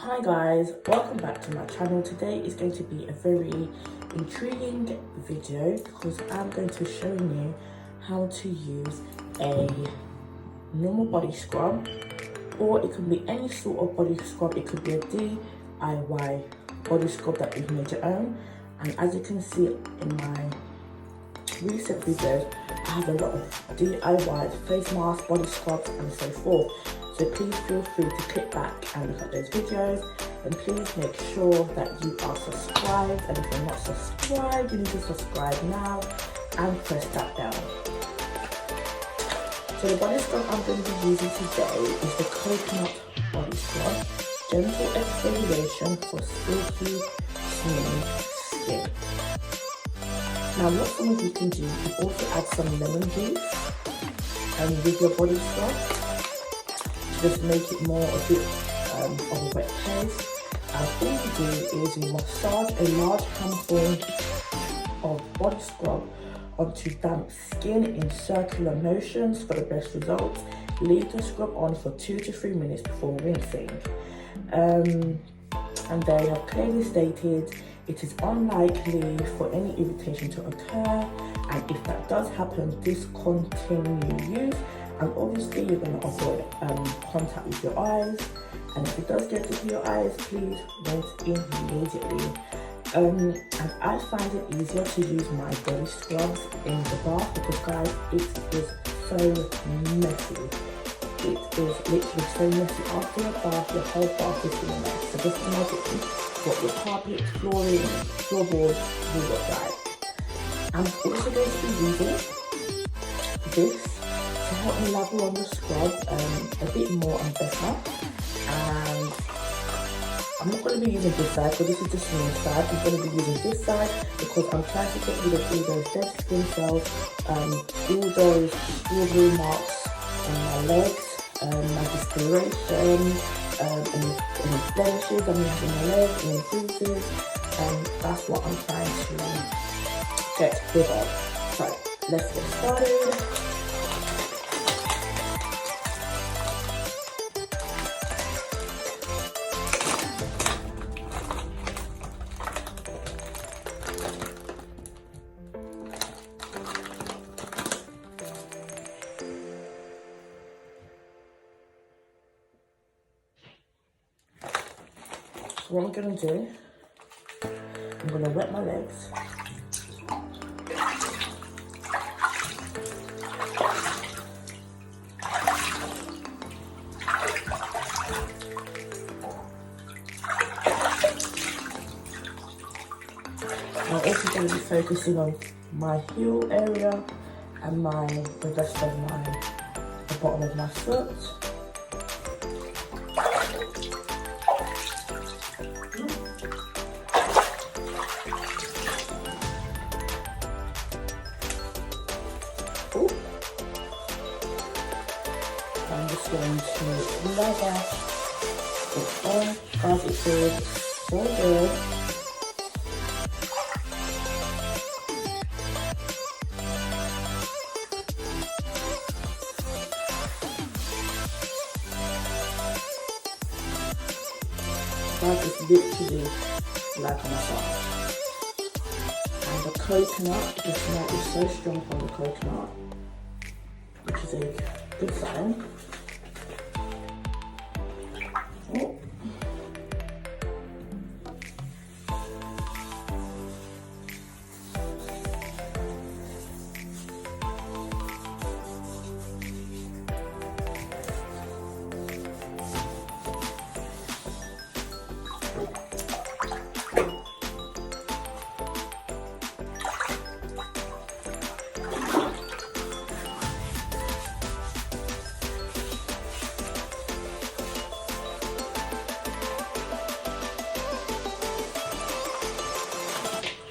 Hi guys, welcome back to my channel. Today is going to be a very intriguing video because I'm going to be showing you how to use a normal body scrub, or it could be any sort of body scrub. It could be a DIY body scrub that you've made your own. And as you can see in my recent videos, I have a lot of DIY face masks, body scrubs and so forth. So please feel free to click back and look at those videos, and please make sure that you are subscribed, and if you're not subscribed, you need to subscribe now and press that bell. So the body scrub I'm going to be using today is the coconut body scrub, gentle exfoliation for silky, smooth skin. Now what some of you can do, you can also add some lemon juice with your body scrub. Just make it more a bit of a wet paste. And all you do is you massage a large handful of body scrub onto damp skin in circular motions for the best results. Leave the scrub on for 2 to 3 minutes before rinsing. And they have clearly stated it is unlikely for any irritation to occur, and if that does happen, discontinue use. And obviously you're going to avoid contact with your eyes, and if it does get into your eyes, please rinse immediately. And I find it easier to use my body scrubs in the bath because, guys, it is so messy. It is literally so messy. After your bath, your whole bath is in a mess. So just imagine what your carpet, flooring, floorboards will look like. I'm also going to be using this to help me lather on the scrub a bit more and better. And I'm not going to be using this side because this is the smooth side. I'm going to be using this side because I'm trying to get rid of all those dead skin cells, all those strawberry marks on my legs, my discoloration, any blemishes I'm having on my legs, any bruises, and that's what I'm trying to get rid of. So let's get started. So what I'm going to do, I'm going to wet my legs. I'm also going to be focusing on my heel area and the rest of the bottom of my foot. I'm just going to lather it on. Guys, it feels so good. Guys, it's literally like a massage. And the coconut, the smell is so strong from the coconut, which is a good sign. Oh.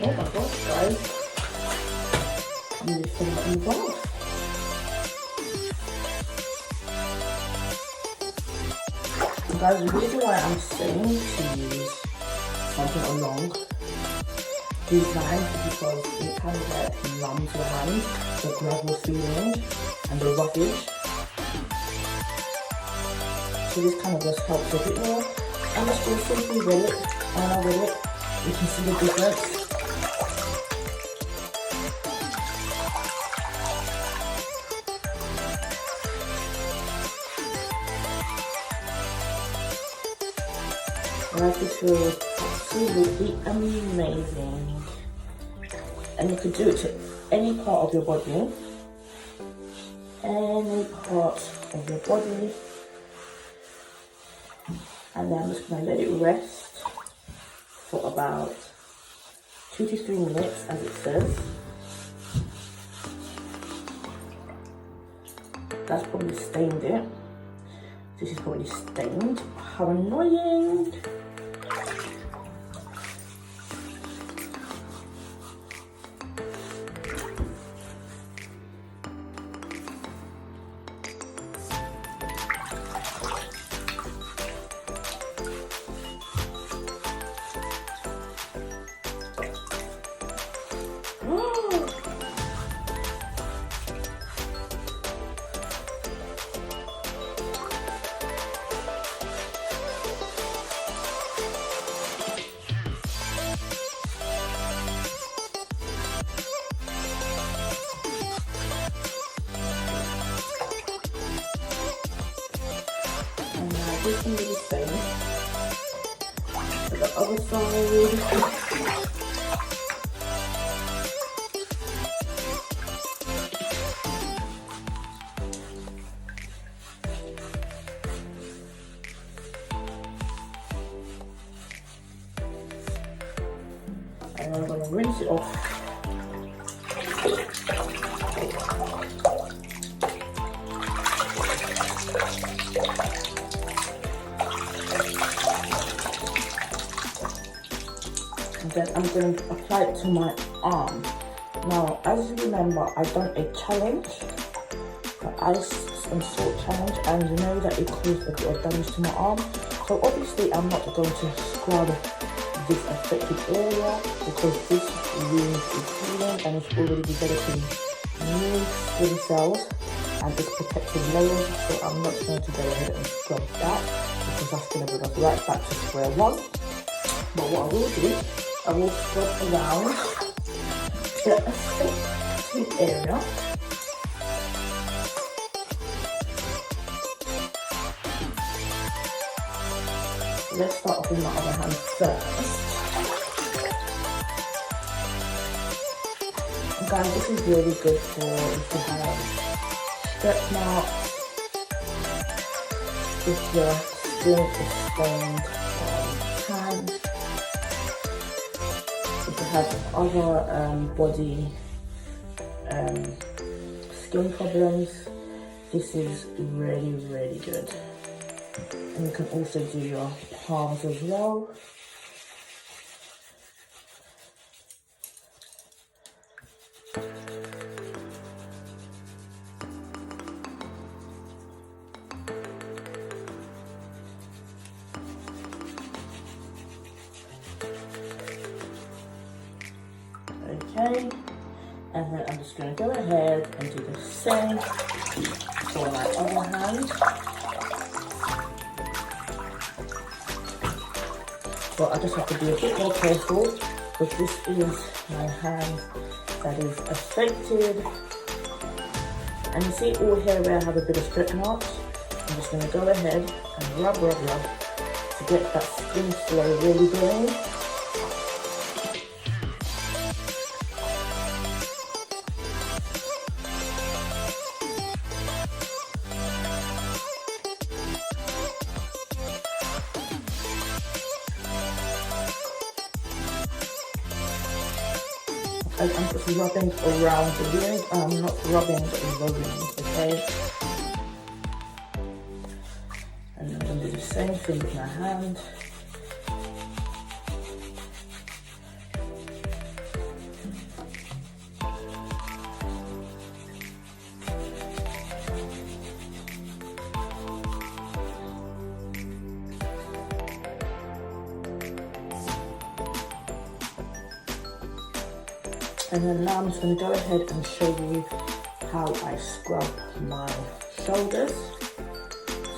Oh my gosh, guys. I'm going to fill it in the bath. Guys, the reason why I'm saying to use something along these lines is because it kind of like numbs your hand, the gravel feeling and the roughage. So this kind of just helps a bit more. I'm just going to simply wet it, and when I wet it, you can see the difference. This feels absolutely amazing, and you could do it to any part of your body, and then I'm just going to let it rest for about 2 to 3 minutes, as it says. That's probably stained it. This is probably stained. How annoying! This can be the same for the other side. And I'm going to rinse it off. Then I'm going to apply it to my arm. Now, as you remember, I've done a challenge, the ice and salt challenge, and you know that it caused a bit of damage to my arm. So obviously I'm not going to scrub this affected area because this wound is healing and it's already developing new skin cells and it's protective layers. So I'm not going to go ahead and scrub that because that's going to bring us right back to square one. But what I will do, I will scrub around the affected area. Let's start off with my other hand first. And guys, this is really good for if you have stretch marks, if your skin is stained tan, if you have other body skin problems. This is really, really good. And you can also do your palms as well. Okay, and then I'm just going to go ahead and do the same for my other hand. But I just have to be a bit more careful because this is my hand that is affected. And you see all here where I have a bit of stretch marks. I'm just going to go ahead and rub to get that skin flow really going. I'm just rubbing around the wound. I'm not rubbing the wound, okay? And I'm going to do the same thing with my hand. And then now I'm just going to go ahead and show you how I scrub my shoulders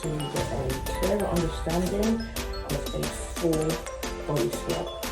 so you get a clearer understanding of a full body scrub.